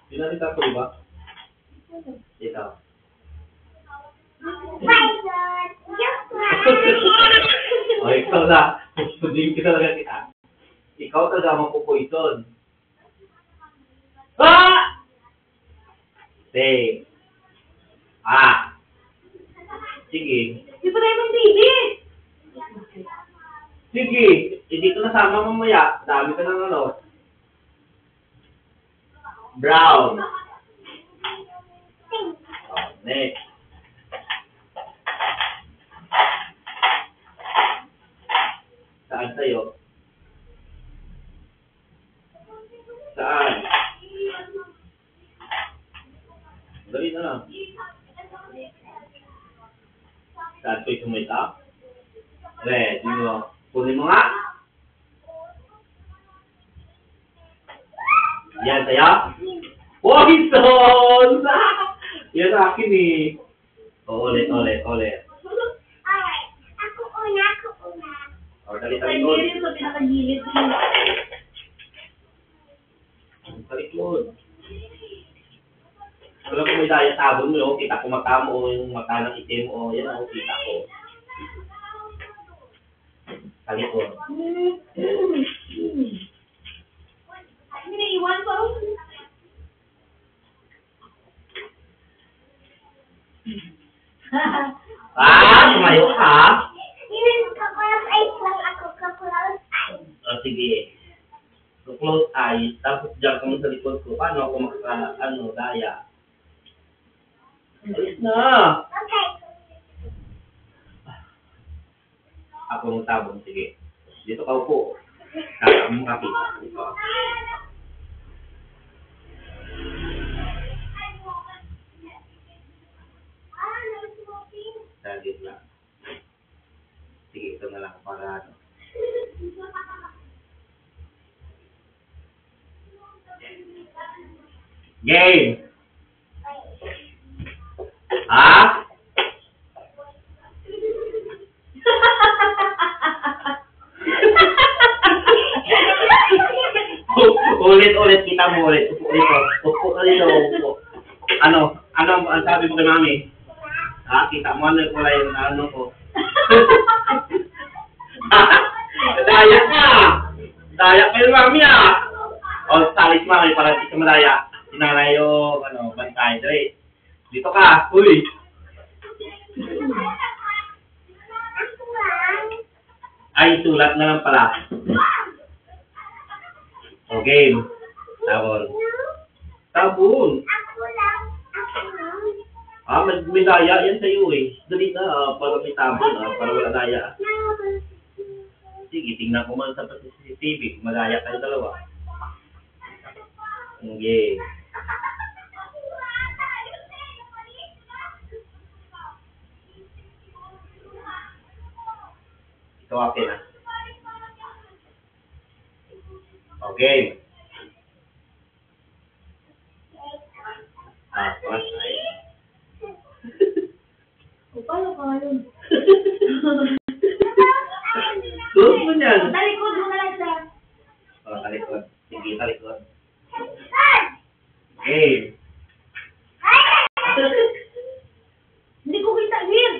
Pinalita ko, di ba? Ikaw. O, ikaw na. Hindi kita talaga kita. Ikaw talaga mapupoison. Ah! Say. Ah. Sige. Di ba tayo ng TV? Sige. Hindi ko nasama mamaya. Dami ka ng ano. Brown. Oh, next. Saan sa'yo? Saan? Dali na lang. Saan ko'y sumita? Red, yun mo. Kunin mo nga. Yan sa'yo? Poison! Yan sa akin eh. O, ulit. Alright. Ako una. O, talikod. Ay, sa pinakagilid. Talikod. Wala ko may daya sabon mo, kita ko mata mo, yung mata ng itim mo, yan ako, kita ko. Talikod. Hindi na iwan ko. Tumayo ka? Kakulang eyes lang ako. Kakulang eyes. O, sige. So, close eyes, tapos dyan ka mo sa likod ko. Paano ako daya? Alis na! Okay. Ako ng tabon, sige. Dito ka upo. Kaya mo makita. Dito. Sa gitna. Sige, ito na lang para ano. Game! Ha? Ulit, kita mo ulit. Upo ka dito, upo. Ano ang sabi mo kay mami? Ha? Kita mo ano yung kulay yung ano ko? Daya ka! Daya ka yung mami ah! O, salis mami para di ka madaya. Sinanay yung bantay. Dali. Dito ka. Uy! Ay, sulat na lang pala. O, game. Tabon. Ah, may daya yan sa'yo eh. Dali na, para may tabon para wala daya. Sige, tingnan ko man sa CCTV. Madaya kayo dalawa. Okay. Ito akin na. Okay. Pas ay. Paano ka ngayon? Suot mo niyan. Talikod mo na lang siya. O, talikod. Sige, talikod. Okay. Hindi ko kita, Mir.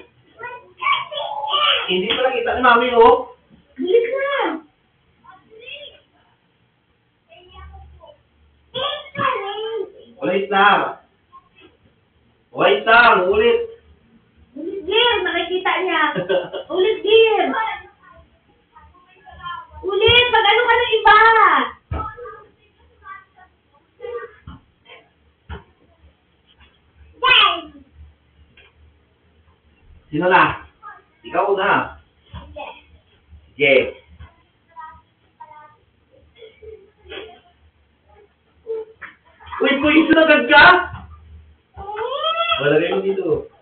Hindi pala kita ni mami, oh. Bilis na. Ulit lang. Wait lang, ulit. Ulit, Mir. Nakikita niya. Ulit, Mir. Ulit. Mag-ano ka ng iba. Sino na? Ikaw na. Yes. Wait, ito na agad ka? Malagay mo dito.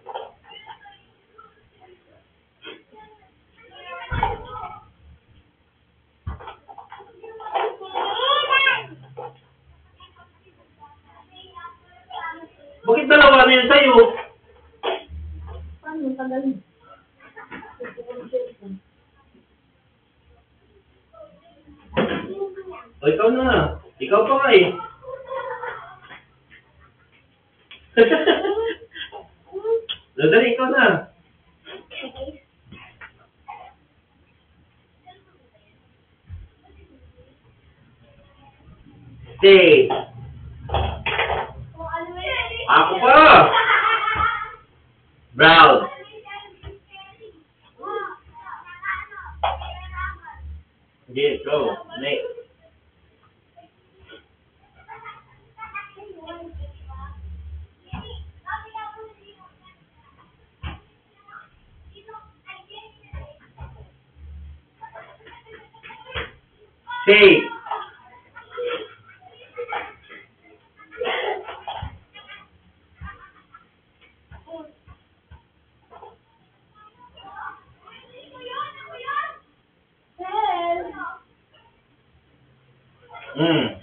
Bakit dalawa na yun sa'yo? Paano? Tagal. O, ikaw na. Ikaw pa nga eh. Dali, ikaw na. Stay. Ako pa. Brown. Sige, go. Next. Stay. Yes.